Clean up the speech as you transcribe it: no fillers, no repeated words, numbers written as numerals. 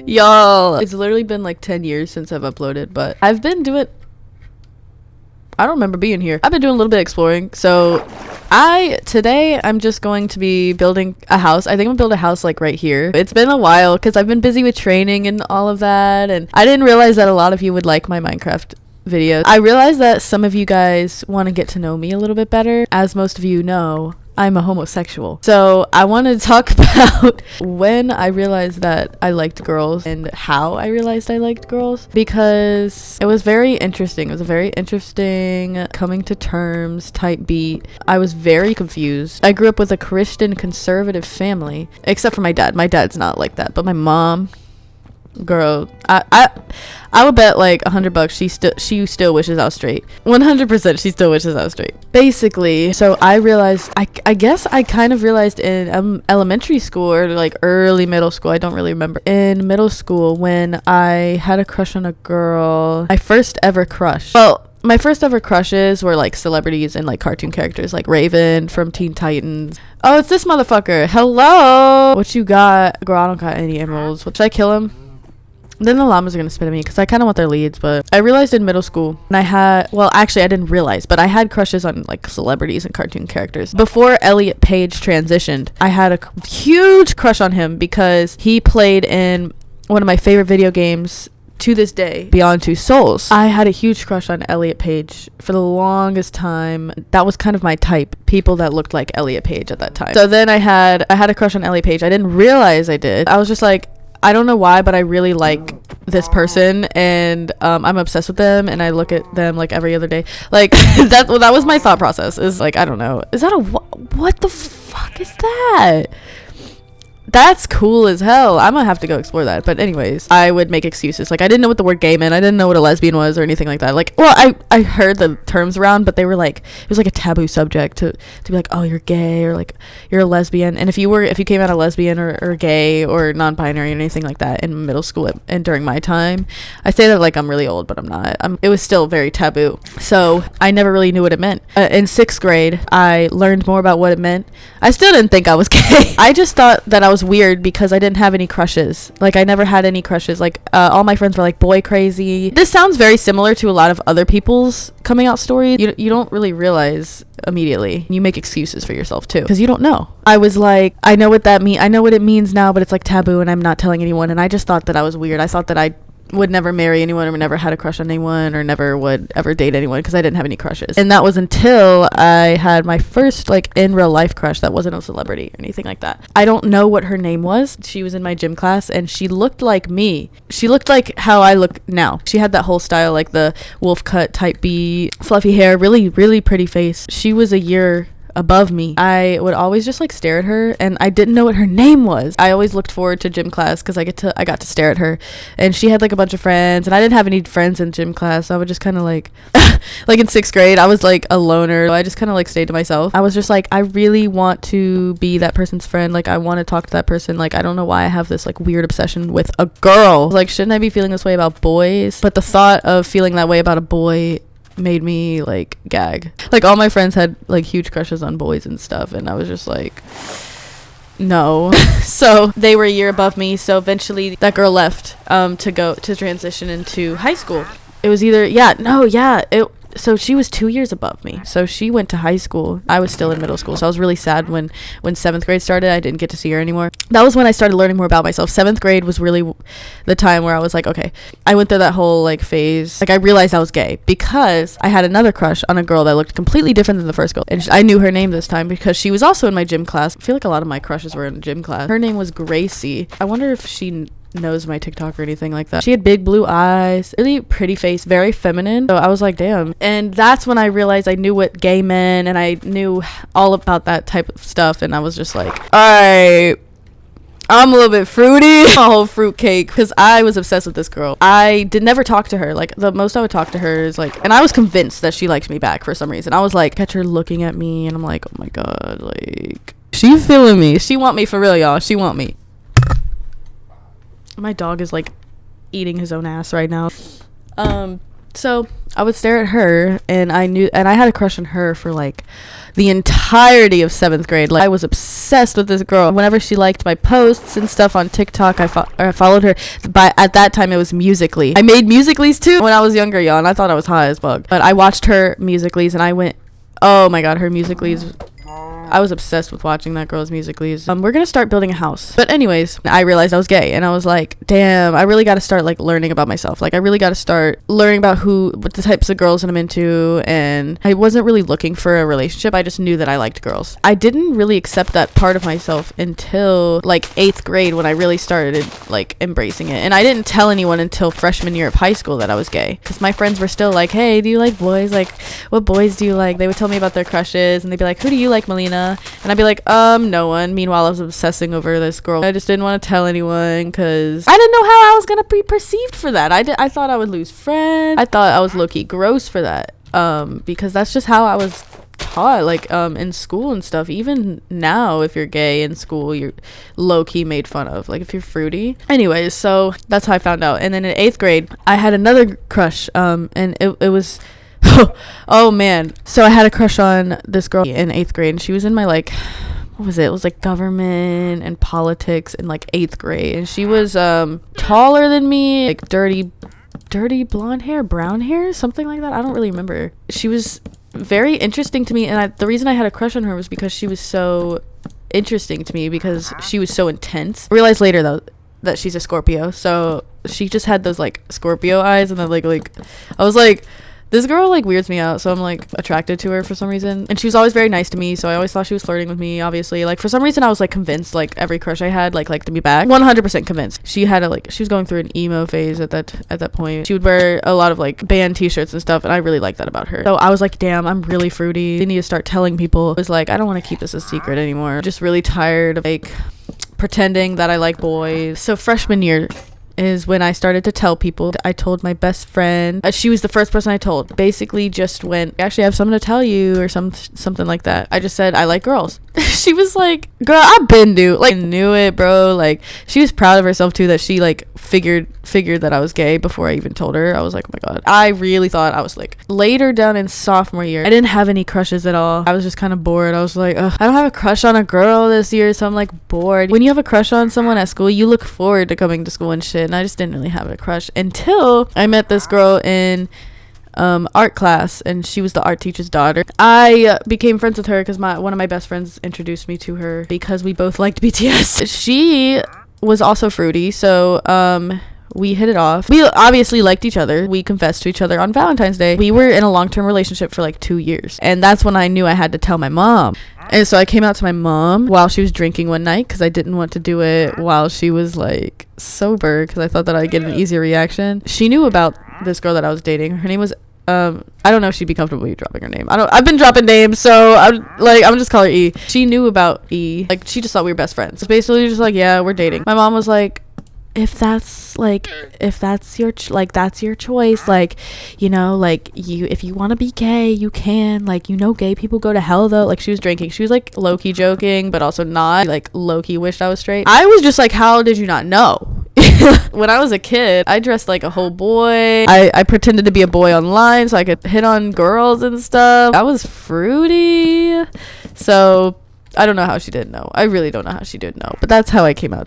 Y'all, it's literally been like 10 years since I've uploaded, but I've been doing, I don't remember being here. I've been doing a little bit of exploring. So today I'm just going to be building a house. I think I'm gonna build a house like right here. It's been a while because I've been busy with training and all of that, and I didn't realize that a lot of you would like my Minecraft videos. I realized that some of you guys want to get to know me a little bit better. As most of you know, I'm a homosexual. So I want to talk about when I realized that I liked girls and how I realized I liked girls, because it was very interesting. It was a very interesting coming to terms type beat. I was very confused. I grew up with a Christian conservative family, except for my dad. My dad's not like that, but my mom, girl, I would bet like $100 she still wishes I was straight. 100% she still wishes I was straight. Basically, so I realized, I guess I kind of realized in elementary school or like early middle school, I don't really remember. In middle school, when I had a crush on a girl, my first ever crush. Well, my first ever crushes were like celebrities and like cartoon characters, like Raven from Teen Titans. Oh, it's this motherfucker. Hello. What you got? Girl, I don't got any emeralds. Should I kill him? Then the llamas are gonna spit at me because I kind of want their leads. But I realized in middle school, and actually I didn't realize, but I had crushes on like celebrities and cartoon characters. Before Elliot Page transitioned, I had a huge crush on him because he played in one of my favorite video games to this day, Beyond Two Souls. I had a huge crush on Elliot Page for the longest time. That was kind of my type, people that looked like Elliot Page at that time. So then I had a crush on Elliot Page. I didn't realize I did. I was just like, I don't know why, but I really like this person, and I'm obsessed with them, and I look at them like every other day. Like that was my thought process. Is like, I don't know, is that what the fuck is that? That's cool as hell. I'm gonna have to go explore that. But anyways, I would make excuses. Like, I didn't know what the word gay meant. I didn't know what a lesbian was or anything like that. Like, well, I heard the terms around, but they were like, it was like a taboo subject to be like, oh, you're gay, or like you're a lesbian. And if you came out a lesbian or gay or non-binary or anything like that in middle school and during my time, I say that like I'm really old, but I'm not. It was still very taboo. So I never really knew what it meant. In 6th grade, I learned more about what it meant. I still didn't think I was gay. I just thought that I was weird because I didn't have any crushes. Like, I never had any crushes. Like, all my friends were like boy crazy. This sounds very similar to a lot of other people's coming out stories. You don't really realize immediately. You make excuses for yourself too because you don't know. I was like, I know what that means. I know what it means now, but it's like taboo and I'm not telling anyone. And I just thought that I was weird. I thought that I would never marry anyone or never had a crush on anyone or never would ever date anyone because I didn't have any crushes. And that was until I had my first like in real life crush that wasn't a celebrity or anything like that. I don't know what her name was. She was in my gym class and she looked like me. She looked like how I look now. She had that whole style, like the wolf cut type B, fluffy hair, really, really pretty face. She was a year above me. I would always just like stare at her, and I didn't know what her name was. I always looked forward to gym class because I got to stare at her, and she had like a bunch of friends, and I didn't have any friends in gym class, so I would just kind of like like in 6th grade I was like a loner, so I just kind of like stayed to myself. I was just like, I really want to be that person's friend. Like, I want to talk to that person. Like, I don't know why I have this like weird obsession with a girl. Like, shouldn't I be feeling this way about boys? But the thought of feeling that way about a boy made me like gag. Like, all my friends had like huge crushes on boys and stuff, and I was just like, no. So they were a year above me, so eventually that girl left to transition into high school. It was either so she was 2 years above me, so she went to high school. I was still in middle school, so I was really sad when 7th grade started. I didn't get to see her anymore. That was when I started learning more about myself. 7th grade was really the time where I was like, okay, I went through that whole like phase. Like, I realized I was gay because I had another crush on a girl that looked completely different than the first girl, and I knew her name this time because she was also in my gym class. I feel like a lot of my crushes were in gym class. Her name was Gracie. I wonder if she knows my TikTok or anything like that. She had big blue eyes, really pretty face, very feminine. So I was like, damn. And that's when I realized I knew what gay meant, and I knew all about that type of stuff. And I was just like, all right, I'm a little bit fruity, a whole fruit cake, because I was obsessed with this girl. I did never talk to her. Like, the most I would talk to her is like, and I was convinced that she liked me back for some reason. I was like, catch her looking at me, and I'm like, oh my god, like, she feeling me. She want me for real, y'all. She want me. My dog is like eating his own ass right now. So I would stare at her, and I had a crush on her for like the entirety of 7th grade. Like, I was obsessed with this girl. Whenever she liked my posts and stuff on TikTok, I followed her. At that time, it was Musical.ly. I made Musical.lys too when I was younger, y'all, and I thought I was high as fuck. But I watched her Musical.lys, and I went, oh my god, her Musical.lys. I was obsessed with watching that girl's Musical.lys. We're gonna start building a house. But anyways, I realized I was gay, and I was like, damn, I really gotta start like learning about myself. Like, I really gotta start learning about what the types of girls that I'm into. And I wasn't really looking for a relationship. I just knew that I liked girls. I didn't really accept that part of myself until like 8th grade, when I really started like embracing it. And I didn't tell anyone until freshman year of high school that I was gay, because my friends were still like, hey, do you like boys? Like, what boys do you like? They would tell me about their crushes, and they'd be like, who do you like, Melina? And I'd be like, no one. Meanwhile, I was obsessing over this girl. I just didn't want to tell anyone, because I didn't know how I was gonna be perceived for that. I thought I would lose friends. I thought I was low-key gross for that, because that's just how I was taught, like, in school and stuff. Even now, if you're gay in school, you're low-key made fun of, like, if you're fruity. Anyways, so that's how I found out. And then in 8th grade, I had another crush, and it was oh man, so I had a crush on this girl in 8th grade, and she was in my, like, what was it? It was like government and politics in like 8th grade, and she was taller than me, like dirty blonde hair, brown hair, something like that. I don't really remember. She was very interesting to me, and the reason I had a crush on her was because she was so interesting to me, because she was so intense. I realized later though that she's a Scorpio, so she just had those like Scorpio eyes, and then like I was like, this girl like weirds me out, so I'm like attracted to her for some reason. And she was always very nice to me, so I always thought she was flirting with me, obviously. Like, for some reason I was like convinced like every crush I had liked me back. 100% convinced. She had she was going through an emo phase at that point. She would wear a lot of like band t-shirts and stuff, and I really liked that about her. So I was like, damn, I'm really fruity. I need to start telling people. I was like, I don't want to keep this a secret anymore. I'm just really tired of like pretending that I like boys. So freshman year is when I started to tell people. I told my best friend. She was the first person I told. Basically just went, actually I have something to tell you, or something like that. I just said, I like girls. She was like, girl, I've been knew it, bro. Like, she was proud of herself too, that she like figured that I was gay before I even told her. I was like, oh my god. I really thought I was like, later down in sophomore year, I didn't have any crushes at all. I was just kind of bored. I was like, ugh, I don't have a crush on a girl this year, so I'm like bored. When you have a crush on someone at school, you look forward to coming to school and shit. And I just didn't really have a crush until I met this girl in art class, and she was the art teacher's daughter. I became friends with her because one of my best friends introduced me to her, because we both liked BTS. She was also fruity, so we hit it off. We obviously liked each other. We confessed to each other on Valentine's Day. We were in a long-term relationship for like 2 years, and that's when I knew I had to tell my mom. And so I came out to my mom while she was drinking one night, because I didn't want to do it while she was like sober, because I thought that I'd get an easier reaction. She knew about this girl that I was dating. Her name was I don't know if she'd be comfortable with me dropping her name. I've been dropping names, so I'm just call her E. She knew about E. Like, she just thought we were best friends. It's basically just like, yeah, we're dating. My mom was like, if that's your that's your choice, like, you know, like, if you want to be gay, you can, like, you know, gay people go to hell though. Like, she was drinking. She was like low-key joking, but also not. Like, low-key wished I was straight. I was just like, how did you not know? When I was a kid, I dressed like a whole boy. I pretended to be a boy online so I could hit on girls and stuff. I was fruity. So I don't know how she didn't know. I really don't know how she didn't know. But that's how I came out